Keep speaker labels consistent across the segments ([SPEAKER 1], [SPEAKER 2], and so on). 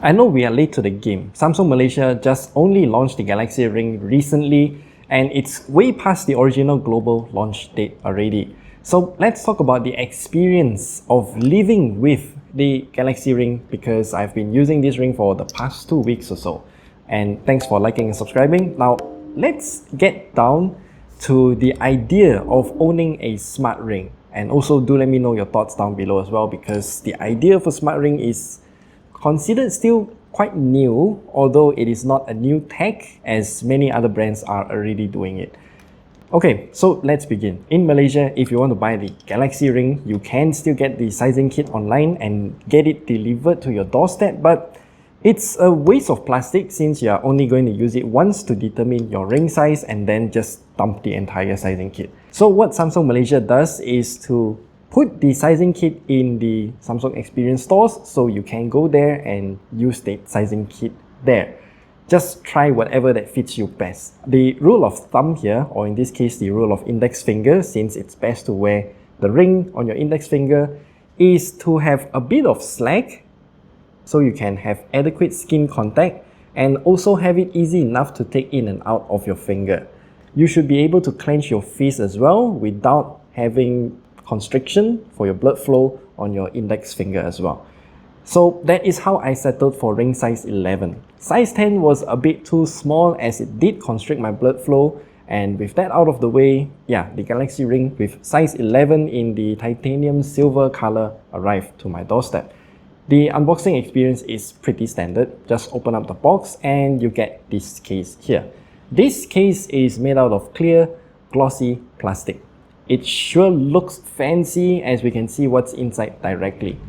[SPEAKER 1] I know we are late to the game. Samsung Malaysia just only launched the Galaxy Ring recently and it's way past the original global launch date already. So let's talk about the experience of living with the Galaxy Ring because I've been using this ring for the past 2 weeks or so. And thanks for liking and subscribing. Now let's get down to the idea of owning a smart ring. And also do let me know your thoughts down below as well because the idea of a smart ring is considered still quite new, although it is not a new tech as many other brands are already doing it. Okay, so let's begin. In Malaysia, if you want to buy the Galaxy Ring, you can still get the sizing kit online and get it delivered to your doorstep, but it's a waste of plastic since you are only going to use it once to determine your ring size and then just dump the entire sizing kit. So what Samsung Malaysia does is to put the sizing kit in the Samsung Experience stores so you can go there and use the sizing kit there. Just try whatever that fits you best. The rule of thumb here, or in this case the rule of index finger, since it's best to wear the ring on your index finger, is to have a bit of slack so you can have adequate skin contact and also have it easy enough to take in and out of your finger. You should be able to clench your fist as well without having constriction for your blood flow on your index finger as well. So that is how I settled for ring size 11. Size 10 was a bit too small as it did constrict my blood flow, and with that out of the way, yeah, the Galaxy Ring with size 11 in the titanium silver color arrived to my doorstep. The unboxing experience is pretty standard. Just open up the box and you get this case here. This case is made out of clear, glossy plastic. It sure looks fancy as we can see what's inside directly.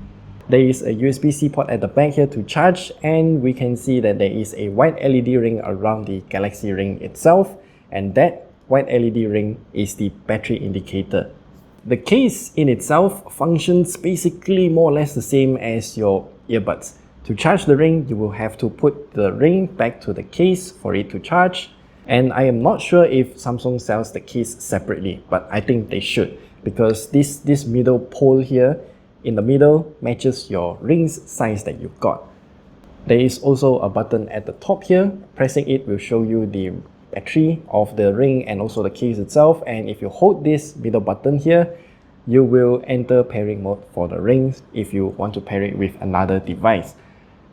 [SPEAKER 1] There is a USB-C port at the back here to charge, and we can see that there is a white LED ring around the Galaxy Ring itself, and that white LED ring is the battery indicator. The case in itself functions basically more or less the same as your earbuds. To charge the ring, you will have to put the ring back to the case for it to charge. And I am not sure if Samsung sells the case separately, but I think they should because this middle pole here in the middle matches your ring's size that you've got. There is also a button at the top here. Pressing it will show you the battery of the ring and also the case itself, and if you hold this middle button here, you will enter pairing mode for the rings if you want to pair it with another device.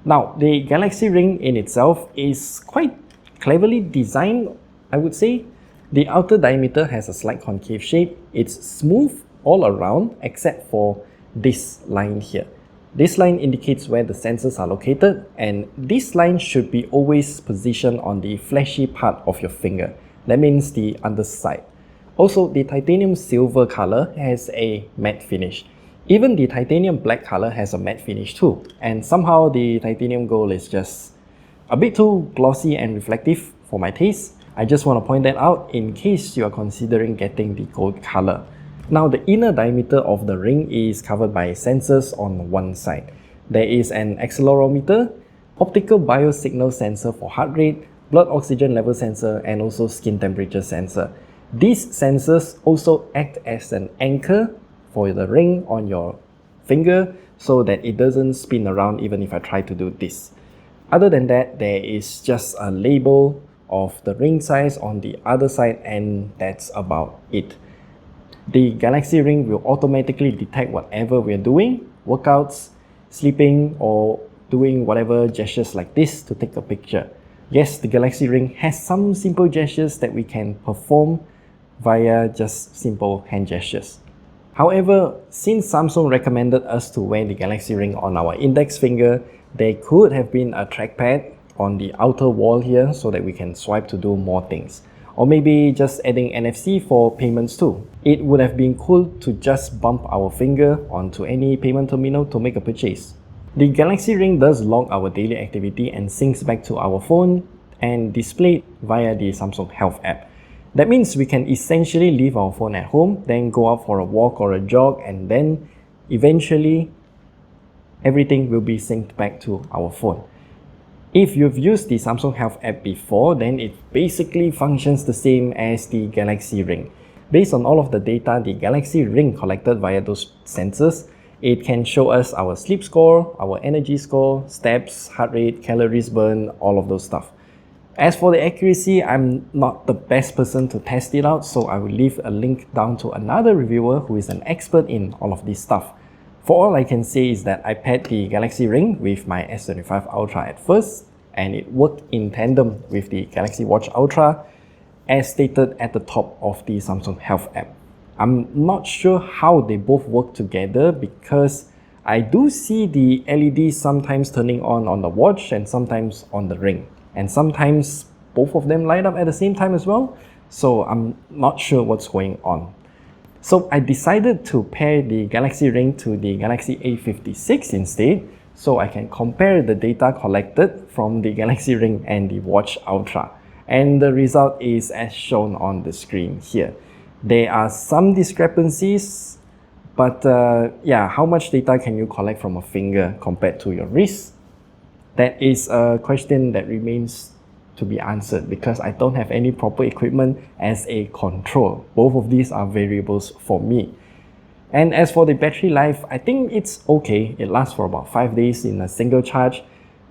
[SPEAKER 1] Now, the Galaxy Ring in itself is quite cleverly designed, I would say. The outer diameter has a slight concave shape. It's smooth all around except for this line here. This line indicates where the sensors are located, and this line should be always positioned on the fleshy part of your finger. That means the underside. Also, the titanium silver color has a matte finish. Even the titanium black color has a matte finish too, and somehow the titanium gold is just a bit too glossy and reflective for my taste. I just want to point that out in case you are considering getting the gold color. Now, the inner diameter of the ring is covered by sensors on one side. There is an accelerometer, optical biosignal sensor for heart rate, blood oxygen level sensor, and also skin temperature sensor. These sensors also act as an anchor for the ring on your finger so that it doesn't spin around even if I try to do this. Other than that, there is just a label of the ring size on the other side, and that's about it. The Galaxy Ring will automatically detect whatever we're doing, workouts, sleeping, or doing whatever gestures like this to take a picture. Yes, the Galaxy Ring has some simple gestures that we can perform via just simple hand gestures. However, since Samsung recommended us to wear the Galaxy Ring on our index finger, there could have been a trackpad on the outer wall here so that we can swipe to do more things. Or maybe just adding NFC for payments too. It would have been cool to just bump our finger onto any payment terminal to make a purchase. The Galaxy Ring does log our daily activity and syncs back to our phone and displayed via the Samsung Health app. That means we can essentially leave our phone at home, then go out for a walk or a jog, and then eventually everything will be synced back to our phone. If you've used the Samsung Health app before, then it basically functions the same as the Galaxy Ring. Based on all of the data the Galaxy Ring collected via those sensors, It can show us our sleep score, our energy score, steps, heart rate, calories burned, all of those stuff. As for the accuracy, I'm not the best person to test it out, so I will leave a link down to another reviewer who is an expert in all of this stuff. For all I can say is that I paired the Galaxy Ring with my S25 Ultra at first, and it worked in tandem with the Galaxy Watch Ultra, as stated at the top of the Samsung Health app. I'm not sure how they both work together because I do see the LED sometimes turning on the watch and sometimes on the ring. And sometimes both of them light up at the same time as well, so I'm not sure what's going on. So I decided to pair the Galaxy Ring to the Galaxy A56 instead, so I can compare the data collected from the Galaxy Ring and the Watch Ultra. And the result is as shown on the screen here. There are some discrepancies, but yeah, how much data can you collect from a finger compared to your wrist? That is a question that remains to be answered because I don't have any proper equipment as a control. Both of these are variables for me. And as for the battery life, I think it's okay. It lasts for about 5 days in a single charge.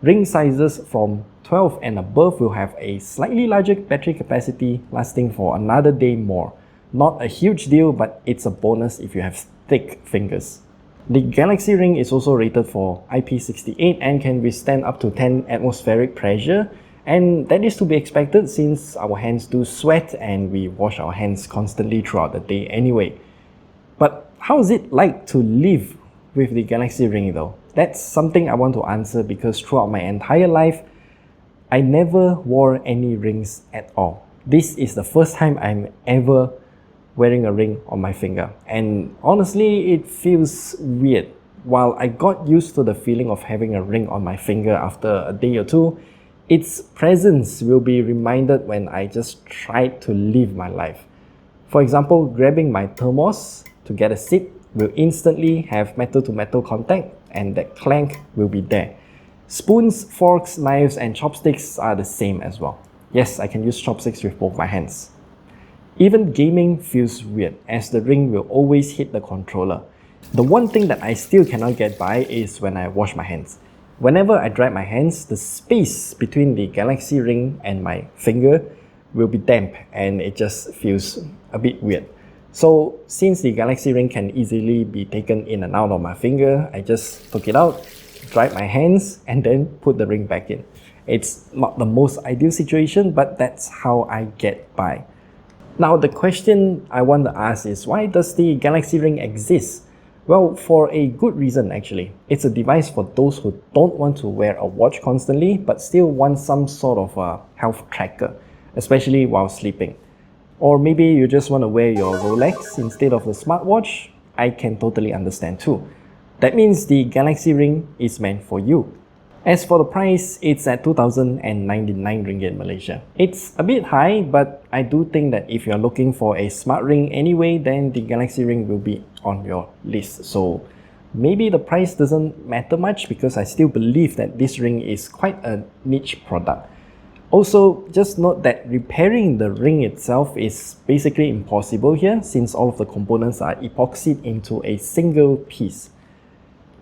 [SPEAKER 1] Ring sizes from 12 and above will have a slightly larger battery capacity lasting for another day more. Not a huge deal, but it's a bonus if you have thick fingers. The Galaxy Ring is also rated for IP68 and can withstand up to 10 atmospheric pressure, and that is to be expected since our hands do sweat and we wash our hands constantly throughout the day anyway. But how is it like to live with the Galaxy Ring though? That's something I want to answer because throughout my entire life, I never wore any rings at all. This is the first time I'm ever wearing a ring on my finger, and honestly it feels weird. While I got used to the feeling of having a ring on my finger after a day or two, its presence will be reminded when I just try to live my life. For example, grabbing my thermos to get a sip will instantly have metal to metal contact and that clank will be there. Spoons, forks, knives and chopsticks are the same as well. Yes, I can use chopsticks with both my hands. Even gaming feels weird as the ring will always hit the controller. The one thing that I still cannot get by is when I wash my hands. Whenever I dry my hands, the space between the Galaxy Ring and my finger will be damp and it just feels a bit weird. So since the Galaxy Ring can easily be taken in and out of my finger, I just took it out, dried my hands and then put the ring back in. It's not the most ideal situation, but that's how I get by. Now the question I want to ask is, why does the Galaxy Ring exist? Well, for a good reason actually. It's a device for those who don't want to wear a watch constantly but still want some sort of a health tracker, especially while sleeping. Or maybe you just want to wear your Rolex instead of the smartwatch. I can totally understand too. That means the Galaxy Ring is meant for you. As for the price, it's at 2,099 ringgit Malaysia. It's a bit high, but I do think that if you're looking for a smart ring anyway, then the Galaxy Ring will be on your list. So maybe the price doesn't matter much because I still believe that this ring is quite a niche product. Also, just note that repairing the ring itself is basically impossible here since all of the components are epoxied into a single piece.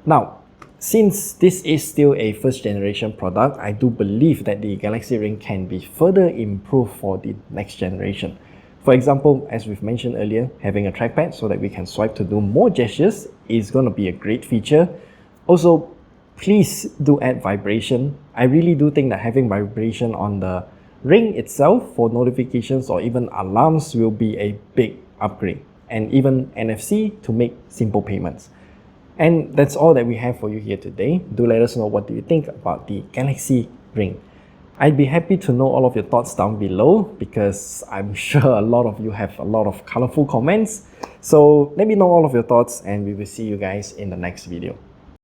[SPEAKER 1] Now, since this is still a first generation product, I do believe that the Galaxy Ring can be further improved for the next generation. For example, as we've mentioned earlier, having a trackpad so that we can swipe to do more gestures is going to be a great feature. Also, please do add vibration. I really do think that having vibration on the ring itself for notifications or even alarms will be a big upgrade, and even NFC to make simple payments. And that's all that we have for you here today. Do let us know what do you think about the Galaxy Ring. I'd be happy to know all of your thoughts down below because I'm sure a lot of you have a lot of colorful comments. So let me know all of your thoughts and we will see you guys in the next video.